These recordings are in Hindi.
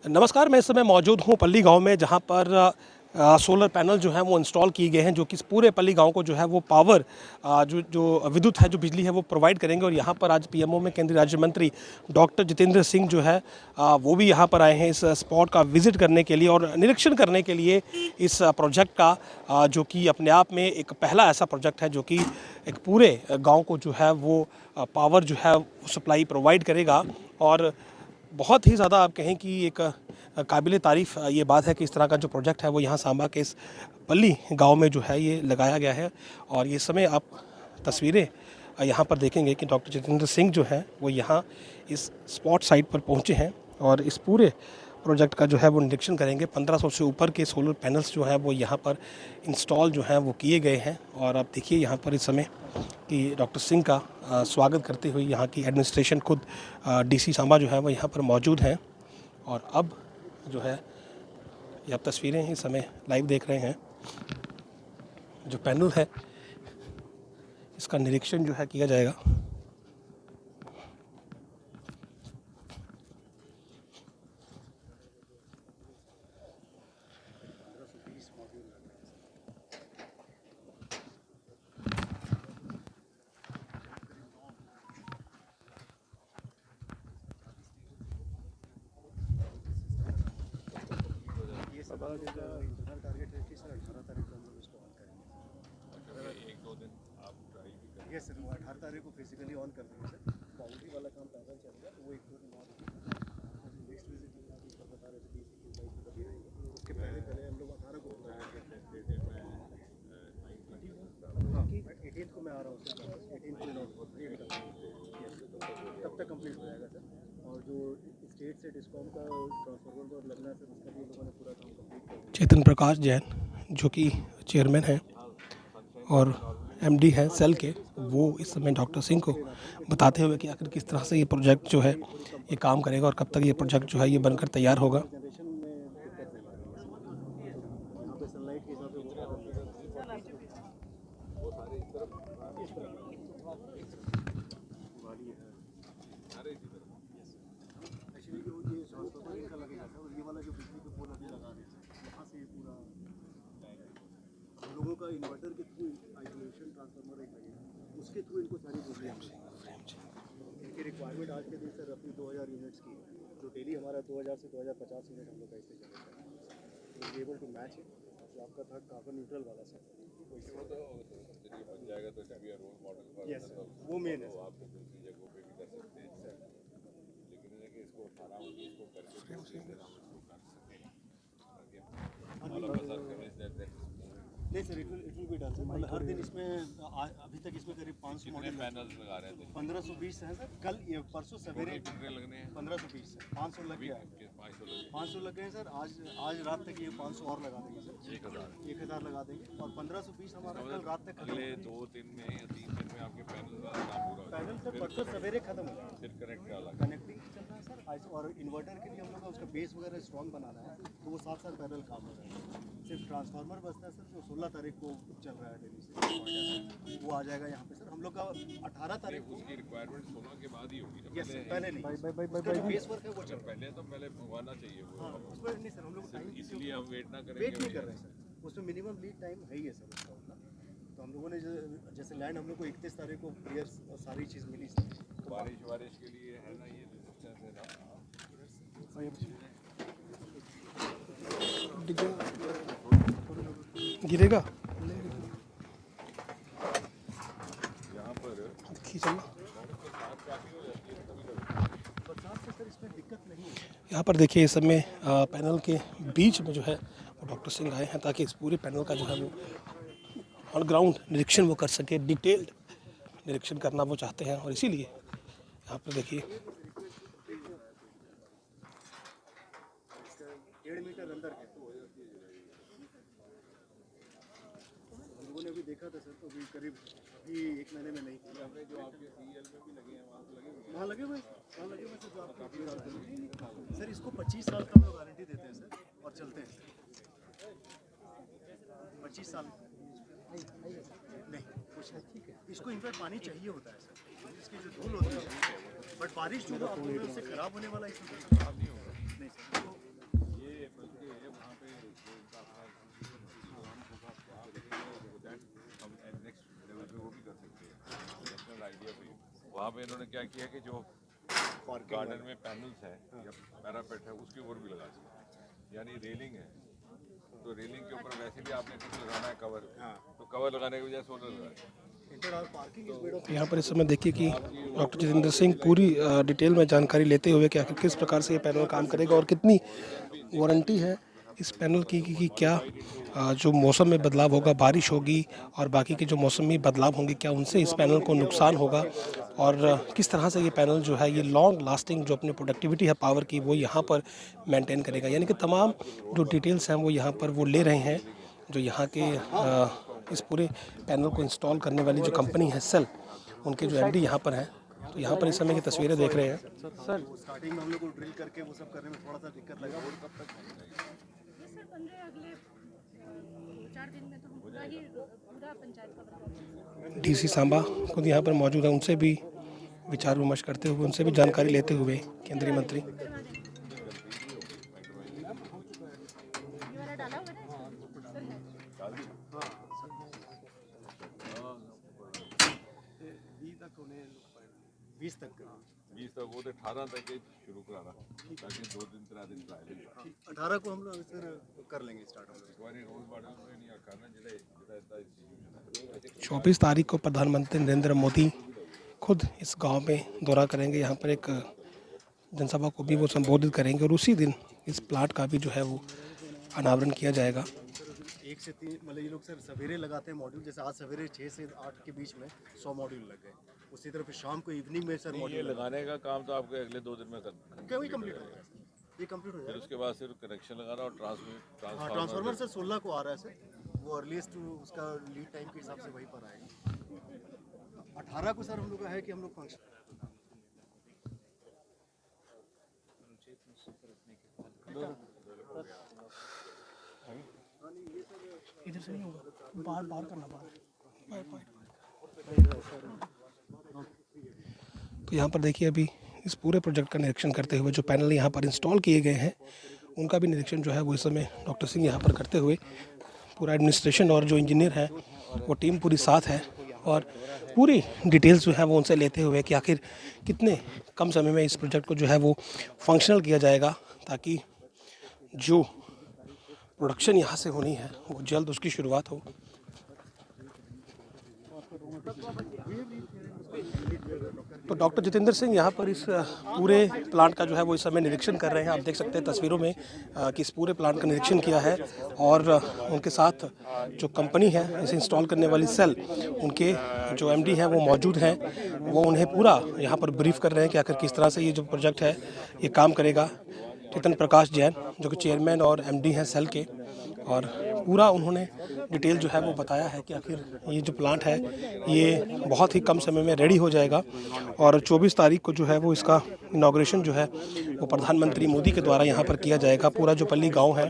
नमस्कार, मैं इस समय मौजूद हूँ पल्ली गांव में, जहाँ पर सोलर पैनल जो हैं वो इंस्टॉल किए गए हैं, जो कि इस पूरे पल्ली गांव को जो है वो पावर जो जो विद्युत है, जो बिजली है वो प्रोवाइड करेंगे। और यहाँ पर आज पीएमओ में केंद्रीय राज्य मंत्री डॉक्टर जितेंद्र सिंह जो है वो भी यहाँ पर आए हैं इस स्पॉट का विजिट करने के लिए और निरीक्षण करने के लिए इस प्रोजेक्ट का, जो कि अपने आप में एक पहला ऐसा प्रोजेक्ट है जो कि एक पूरे गाँव को जो है वो पावर जो है सप्लाई प्रोवाइड करेगा। और बहुत ही ज़्यादा आप कहें कि एक काबिल तारीफ़ ये बात है कि इस तरह का जो प्रोजेक्ट है वो यहाँ सांबा के इस पल्ली गांव में जो है ये लगाया गया है। और ये समय आप तस्वीरें यहाँ पर देखेंगे कि डॉक्टर जितेंद्र सिंह जो है वो यहाँ इस स्पॉट साइट पर पहुँचे हैं और इस पूरे प्रोजेक्ट का जो है वो निरीक्षण करेंगे। 1500 से ऊपर के सोलर पैनल्स जो हैं वो यहाँ पर इंस्टॉल जो हैं वो किए गए हैं। और आप देखिए यहाँ पर इस समय कि डॉक्टर सिंह का स्वागत करते हुए यहाँ की एडमिनिस्ट्रेशन, खुद डीसी सांबा जो है वो यहाँ पर मौजूद हैं। और अब जो है ये आप तस्वीरें इस समय लाइव देख रहे हैं, जो पैनल है इसका निरीक्षण जो है किया जाएगा। इंटरनल टारगेट है कि सर 18 तारीख को हम लोग इसको ऑन करेंगे। एक दो दिन आप ट्राई भी करें। यस सर, वो 18 तारीख को फिजिकली ऑन कर देंगे सर। बाउंड्री वाला काम पैदल चलेगा, तो वो एक दो दिन और नेक्स्ट विजिट आप इसका बता रहे थे डीसी की साइड पर रहेंगे। उसके पहले हम लोग 18 को हाँ 18 को मैं आ रहा हूँ सर। 18 को तब तक कंप्लीट हो जाएगा सर। और जो स्टेट से डिस्कॉम का ट्रांसफार्मर और लगना है सर, उसका भी लोगों ने पूरा काम कंप्लीट कर दिया। चेतन प्रकाश जैन जो कि चेयरमैन हैं और एमडी हैं सेल के, वो इस समय डॉक्टर सिंह को बताते हुए कि आखिर किस तरह से ये प्रोजेक्ट जो है ये काम करेगा और कब तक ये प्रोजेक्ट जो है ये बनकर तैयार होगा। जनरेशन में दिक्कत नहीं आ रही है। यहाँ पे सनलाइट के हिसाब से वो सारे इस तरफ वाली है। एक्चुअली जो ये ट्रांसफार्मर इनका लगेगा सर, और ये वाला जो बिजली के पोल अभी लगा रहे हैं सर, यहाँ से ये पूरा हम लोगों का इन्वर्टर के थ्रू आइसोलेशन ट्रांसफार्मर एक लगेगा, उसके थ्रू इनको सारी बिजली इनकी रिक्वायरमेंट आज के दिन सर अपनी 2000 यूनिट्स की है, जो डेली हमारा 2000 से 2050 यूनिट हम लोग का इससे चलेगा। तो एबल टू मैच है। जो आपका था कार्बन न्यूट्रल वाला सर, वो तो जब बन जाएगा तो भी रोल मॉडल पर यस वो मेन है। आप दूसरी जगहों पे भी कर सकते हैं सर, लेकिन ये कि इसको 18 को करके दूसरी जगह हम इसको कर सकें ताकि हमारा बाजार करें देर नहीं sir, it will be done sir. मतलब हर दिन इसमें अभी तक इसमें करीब 500 मॉडल पैनल्स लगा रहे थे। 1520 हैं सर। कल ये परसों सवेरे कितने लगने हैं? 1520 सर, 500 लग गया है। 500 लग गए हैं सर। आज रात तक ये 500 और लगा देंगे सर। 1000 लगा देंगे और 1520 हमारा कल रात तक अगले 2 दिन में या 3 दिन में आपके पैनल वाला काम पूरा हो पैनल सर परसों सवेरे खत्म हो जाएगा। फिर कनेक्ट वाला कनेक्टिंग चल रहा है सर। और इन्वर्टर के लिए हम लोग का उसका बेस वगैरह स्ट्रॉन्ग बनाना है, तो वो साथ साथ पैनल काम हो रहा है। सिर्फ ट्रांसफार्मर बचता है सर, जो 16 तारीख को चल रहा है दिल्ली से, वो आ जाएगा यहाँ पे सर। हम लोग का 18 तारीख को उसकी रिक्वायरमेंट 16 के बाद ही होगी। यस सर, पहले नहीं। बेस वर्क है वो चल पहले तो पहले मंगवाना चाहिए वो। हाँ, उसमें नहीं सर, हम लोग टाइम इसलिए हम वेट ना करें। वेट नहीं कर रहे हैं सर। उसमें मिनिमम लीड टाइम है ही है सर उसका उतना। तो हम लोगों ने जैसे लैंड हम लोग को 31 तारीख को क्लियर सारी चीज़ मिली सर। तो बारिश के लिए है ना ये रेजिस्टेंस है ना। गिरेगा यहाँ पर बरसात से सर इसमें दिक्कत नहीं है। यहाँ पर देखिए इस समय पैनल के बीच में जो है वो डॉक्टर सिंह आए हैं ताकि इस पूरे पैनल का जो है वो ऑन ग्राउंड निरीक्षण वो कर सके। डिटेल्ड निरीक्षण करना वो चाहते हैं और इसीलिए यहाँ पर देखिए 1.5 मीटर अंदर है। हम लोगों ने अभी देखा था सर, तो अभी करीब अभी 1 महीने में नहीं किया। जो आपके सीएल में भी लगे हैं वहाँ तो लगे वहाँ लगे हुए सर, जो आपको सर इसको 25 साल का हम लोग गारंटी देते हैं सर, और चलते हैं सर 25 साल नहीं कुछ नहीं। ठीक है, इसको इनफैक्ट पानी चाहिए होता है सर, इसकी जो धूल होती है, बट बारिश जो आपको उससे खराब होने वाला इसमें खराब नहीं होगा। नहीं सर, वहाँ पे इन्होंने क्या किया कि जो गार्डन में पैनल्स है या पैरापेट है उसके ऊपर भी लगा दिया, यानी रेलिंग है तो रेलिंग के ऊपर वैसे भी आपने कुछ लगाना है कवर, तो कवर लगाने की बजाय सोलर लगा। यहाँ पर इस समय देखिए कि डॉक्टर जितेंद्र सिंह पूरी डिटेल में जानकारी लेते हुए कि आखिर किस प्रकार से ये पैनल काम करेगा और कितनी वारंटी है इस पैनल की कि क्या जो मौसम में बदलाव होगा, बारिश होगी और बाकी के जो मौसमी बदलाव होंगे क्या उनसे इस पैनल को नुकसान होगा और किस तरह से ये पैनल जो है ये लॉन्ग लास्टिंग जो अपनी प्रोडक्टिविटी है पावर की वो यहाँ पर मेंटेन करेगा। यानी कि तमाम जो डिटेल्स हैं वो यहाँ पर वो ले रहे हैं जो यहाँ के इस पूरे पैनल को इंस्टॉल करने वाली जो कंपनी है सेल, उनके जो एमडी यहाँ पर हैं। तो यहाँ पर इस समय की तस्वीरें देख रहे हैं। सर स्टार्टिंग में हम लोग को ड्रिल करके वो सब करने में थोड़ा सा दिक्कत लगा, और कब तक सर 15 अगले 4 दिन में तो हम पूरा पंचायत का डीसी सांबा खुद यहाँ पर मौजूद है, उनसे भी विचार विमर्श करते हुए, उनसे भी जानकारी लेते हुए केंद्रीय मंत्री। ये वाला डाला हुआ है सर 20 तक 20 तक वो तो 18 तक ही शुरू कराना ताकि 2 दिन 3 दिन ट्रायल 18 को हम लोग सर कर लेंगे स्टार्ट। हम लोग वाली रोल मॉडल में नहीं आना जिले जिला 24 तारीख को प्रधानमंत्री नरेंद्र मोदी खुद इस गांव में दौरा करेंगे, यहाँ पर एक जनसभा को भी वो संबोधित करेंगे और उसी दिन इस प्लांट का भी जो है वो अनावरण किया जाएगा। 1 से 3 मतलब ये लोग सर सवेरे लगाते हैं मॉड्यूल, जैसे आज सवेरे 6 से 8 के बीच में 100 मॉड्यूल लग गए, उसी तरह फिर शाम को इवनिंग में सर ये मॉड्यूल लगाने का काम तो आपको अगले 2 दिन में करना क्या वही कंप्लीट हो जाएगा, ये कंप्लीट हो फिर जाएगा। उसके बाद सिर्फ कनेक्शन लगाना और हाँ ट्रांसफार्मर सर 16 को आ रहा है सर, वो अर्लीस्ट उसका लीड टाइम के हिसाब से वही पर आएगा। 18 को सर हम लोग का है कि हम लोग फंक्शन इधर से नहीं होगा, बाहर बाहर करना तो यहाँ पर देखिए अभी इस पूरे प्रोजेक्ट का निरीक्षण करते हुए जो पैनल यहाँ पर इंस्टॉल किए गए हैं उनका भी निरीक्षण जो है वो इस समय डॉक्टर सिंह यहाँ पर करते हुए, पूरा एडमिनिस्ट्रेशन और जो इंजीनियर है वो टीम पूरी साथ है और पूरी डिटेल्स जो है वो उनसे लेते हुए कि आखिर कितने कम समय में इस प्रोजेक्ट को जो है वो फंक्शनल किया जाएगा ताकि जो प्रोडक्शन यहाँ से होनी है वो जल्द उसकी शुरुआत हो। तो डॉक्टर जितेंद्र सिंह यहाँ पर इस पूरे प्लांट का जो है वो इस समय निरीक्षण कर रहे हैं। आप देख सकते हैं तस्वीरों में कि इस पूरे प्लांट का निरीक्षण किया है और उनके साथ जो कंपनी है इसे इंस्टॉल करने वाली सेल, उनके जो एमडी हैं वो मौजूद हैं, वो उन्हें पूरा यहाँ पर ब्रीफ कर रहे हैं कि आखिर किस तरह से ये जो प्रोजेक्ट है ये काम करेगा। चेतन प्रकाश जैन जो कि चेयरमैन और एमडी हैं सेल के, और पूरा उन्होंने डिटेल जो है वो बताया है कि आखिर ये जो प्लांट है ये बहुत ही कम समय में रेडी हो जाएगा और 24 तारीख को जो है वो इसका इनॉग्रेशन जो है वो प्रधानमंत्री मोदी के द्वारा यहाँ पर किया जाएगा। पूरा जो पल्ली गांव है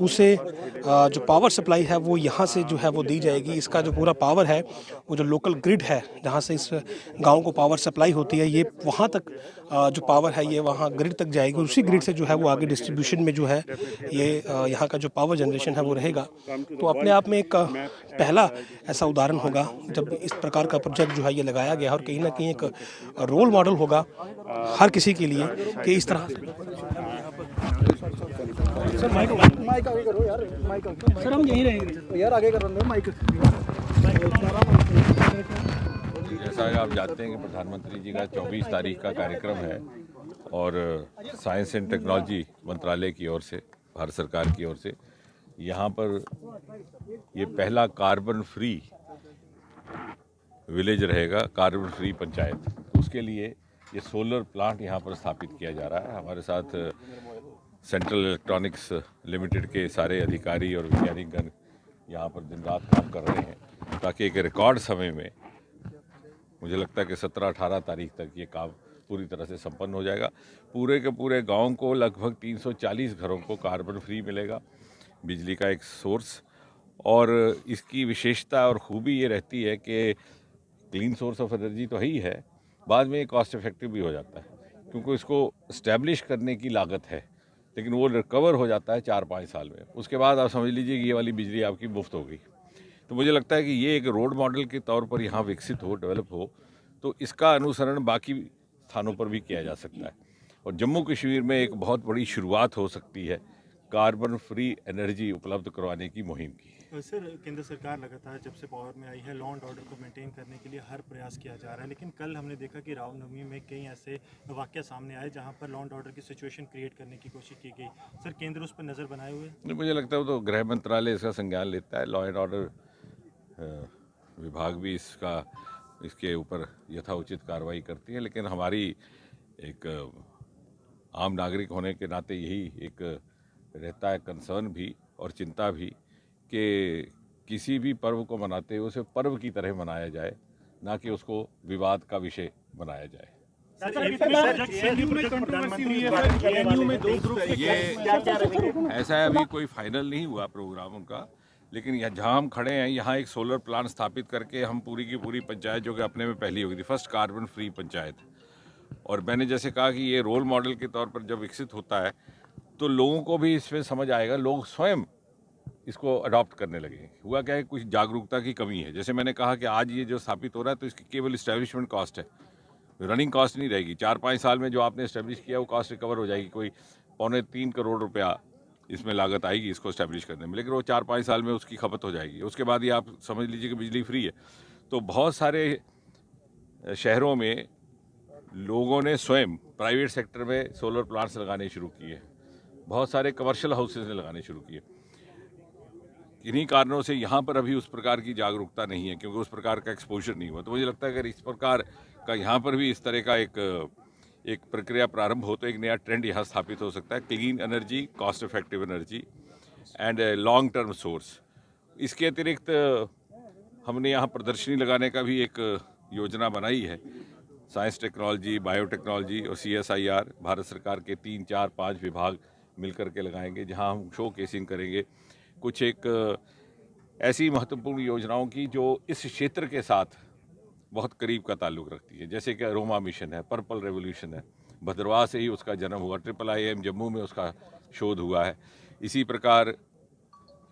उसे जो पावर सप्लाई है वो यहाँ से जो है वो दी जाएगी। इसका जो पूरा पावर है वो जो लोकल ग्रिड है जहाँ से इस गाँव को पावर सप्लाई होती है, ये वहाँ तक जो पावर है ये वहाँ ग्रिड तक जाएगी। उसी ग्रिड से जो है वो आगे डिस्ट्रीब्यूशन में जो है ये यहाँ का जो पावर जनरेशन है वो रहेगा। तो अपने आप में एक पहला ऐसा उदाहरण होगा जब इस प्रकार का प्रोजेक्ट जो है ये लगाया गया और कहीं ना कहीं एक रोल मॉडल होगा हर किसी के लिए कि इस तरह सर माइक आगे करो यार, माइक सर हम यहीं रहेंगे यार, आगे कर रहे माइक। जैसा कि आप जानते हैं कि प्रधानमंत्री जी का 24 तारीख का कार्यक्रम है और साइंस एंड टेक्नोलॉजी मंत्रालय की ओर से, भारत सरकार की ओर से यहाँ पर ये पहला कार्बन फ्री विलेज रहेगा, कार्बन फ्री पंचायत। उसके लिए ये सोलर प्लांट यहाँ पर स्थापित किया जा रहा है। हमारे साथ सेंट्रल इलेक्ट्रॉनिक्स लिमिटेड के सारे अधिकारी और वैज्ञानिकगण यहाँ पर दिन रात काम कर रहे हैं ताकि एक रिकॉर्ड समय में, मुझे लगता है कि 17-18 तारीख तक ये काम पूरी तरह से संपन्न हो जाएगा। पूरे के पूरे गांव को लगभग 340 घरों को कार्बन फ्री मिलेगा, बिजली का एक सोर्स। और इसकी विशेषता और खूबी ये रहती है कि क्लीन सोर्स ऑफ एनर्जी तो ही है, बाद में कॉस्ट इफेक्टिव भी हो जाता है क्योंकि इसको इस्टेब्लिश करने की लागत है, लेकिन वो रिकवर हो जाता है 4-5 साल में। उसके बाद आप समझ लीजिए कि ये वाली बिजली आपकी मुफ्त हो गई। तो मुझे लगता है कि ये एक रोड मॉडल के तौर पर यहाँ विकसित हो, डेवलप हो, तो इसका अनुसरण बाकी स्थानों पर भी किया जा सकता है। और जम्मू कश्मीर में एक बहुत बड़ी शुरुआत हो सकती है कार्बन फ्री एनर्जी उपलब्ध करवाने की मुहिम की। सर, केंद्र सरकार लगातार जब से पावर में आई है लॉ एंड ऑर्डर को मेंटेन करने के लिए हर प्रयास किया जा रहा है, लेकिन कल हमने देखा कि रामनवमी में कई ऐसे वाक़या सामने आए जहां पर लॉ एंड ऑर्डर की सिचुएशन क्रिएट करने की कोशिश की गई। सर, केंद्र उस पर नज़र बनाए हुए है? मुझे लगता है वो तो गृह मंत्रालय इसका संज्ञान लेता है। लॉ एंड ऑर्डर विभाग भी इसके ऊपर यथाउचित कार्रवाई करती है, लेकिन हमारी एक आम नागरिक होने के नाते यही एक रहता है कंसर्न भी और चिंता भी कि किसी भी पर्व को मनाते हुए उसे पर्व की तरह मनाया जाए, ना कि उसको विवाद का विषय बनाया जाए। ये ऐसा है, अभी कोई फाइनल नहीं हुआ प्रोग्राम उनका, लेकिन जहाँ हम खड़े हैं यहाँ एक सोलर प्लांट स्थापित करके हम पूरी की पूरी पंचायत, जो कि अपने में पहली होगी थी, फर्स्ट कार्बन फ्री पंचायत, और मैंने जैसे कहा कि ये रोल मॉडल के तौर पर जब विकसित होता है तो लोगों को भी इसमें समझ आएगा, लोग स्वयं इसको अडॉप्ट करने लगे। हुआ क्या है, कुछ जागरूकता की कमी है। जैसे मैंने कहा कि आज ये जो स्थापित हो रहा है तो इसकी केवल इस्टेब्लिशमेंट कॉस्ट है, रनिंग कॉस्ट नहीं रहेगी। 4-5 साल में जो आपने इस्टेब्लिश किया वो कॉस्ट रिकवर हो जाएगी, कोई 2.25 करोड़ रुपया इसमें लागत आएगी इसको इस्टेब्लिश करने में, लेकिन वो 4-5 साल में उसकी खपत हो जाएगी। उसके बाद ही आप समझ लीजिए कि बिजली फ्री है। तो बहुत सारे शहरों में लोगों ने स्वयं प्राइवेट सेक्टर में सोलर प्लांट्स लगाने शुरू किए, बहुत सारे कमर्शियल हाउसेज ने लगाने शुरू किए। इन्हीं कारणों से यहाँ पर अभी उस प्रकार की जागरूकता नहीं है, क्योंकि उस प्रकार का एक्सपोजर नहीं हुआ। तो मुझे लगता है अगर इस प्रकार का यहाँ पर भी इस तरह का एक प्रक्रिया प्रारंभ हो तो एक नया ट्रेंड यहाँ स्थापित हो सकता है, clean energy, cost effective energy and long term source. इसके अतिरिक्त हमने यहाँ प्रदर्शनी लगाने का भी एक योजना बनाई है। साइंस टेक्नोलॉजी, बायोटेक्नोलॉजी और CSIR भारत सरकार के 3, 4, 5 विभाग मिलकर के लगाएंगे, जहाँ हम शो केसिंग करेंगे कुछ एक ऐसी महत्वपूर्ण योजनाओं की जो इस क्षेत्र के साथ बहुत करीब का ताल्लुक़ रखती है। जैसे कि अरोमा मिशन है, पर्पल रेवोल्यूशन है, भद्रवाह से ही उसका जन्म हुआ, IIIM जम्मू में उसका शोध हुआ है। इसी प्रकार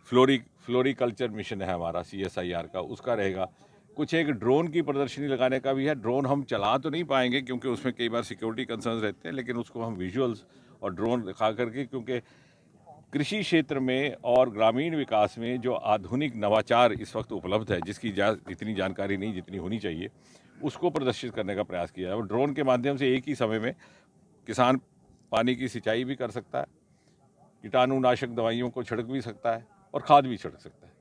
फ्लोरिकल्चर मिशन है हमारा CSIR का, उसका रहेगा। कुछ एक ड्रोन की प्रदर्शनी लगाने का भी है। ड्रोन हम चला तो नहीं पाएंगे क्योंकि उसमें कई बार सिक्योरिटी कंसर्न्स रहते हैं, लेकिन उसको हम विजुअल्स और ड्रोन दिखा करके, क्योंकि कृषि क्षेत्र में और ग्रामीण विकास में जो आधुनिक नवाचार इस वक्त उपलब्ध है, जिसकी इतनी जानकारी नहीं जितनी होनी चाहिए, उसको प्रदर्शित करने का प्रयास किया है। और ड्रोन के माध्यम से एक ही समय में किसान पानी की सिंचाई भी कर सकता है, कीटाणुनाशक दवाइयों को छिड़क भी सकता है और खाद भी छिड़क सकता है।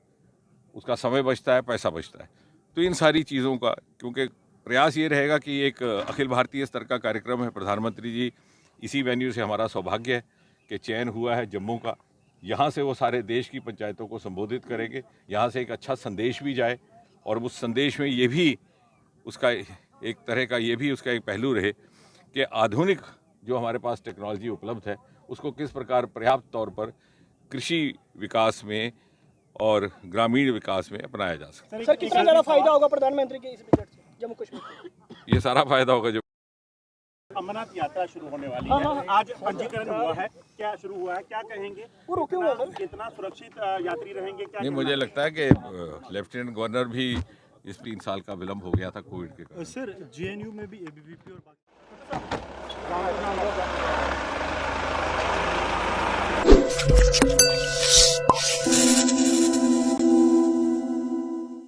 उसका समय बचता है, पैसा बचता है। तो इन सारी चीज़ों का, क्योंकि प्रयास ये रहेगा कि एक अखिल भारतीय स्तर का कार्यक्रम है। प्रधानमंत्री जी, इसी वेन्यू से हमारा सौभाग्य है कि चयन हुआ है जम्मू का। यहाँ से वो सारे देश की पंचायतों को संबोधित करेंगे, यहाँ से एक अच्छा संदेश भी जाए, और उस संदेश में ये भी उसका एक तरह का ये भी उसका एक पहलू रहे कि आधुनिक जो हमारे पास टेक्नोलॉजी उपलब्ध है उसको किस प्रकार पर्याप्त तौर पर कृषि विकास में और ग्रामीण विकास में अपनाया जा सकता है। सर, कितना ज़्यादा फायदा होगा प्रधानमंत्री के इस विजिट से जम्मू कश्मीर को? ये सारा फायदा होगा जो अमरनाथ यात्रा शुरू होने वाली है। आज पंजीकरण हुआ है, क्या शुरू हुआ है, क्या कहेंगे? वो रुके हुए हैं। कितना सुरक्षित यात्री रहेंगे? क्या नहीं, मुझे लगता है कि लेफ्टिनेंट गवर्नर भी इस 3 साल का विलम्ब हो गया था कोविड के कारण। सर, JNU में भी ABVP और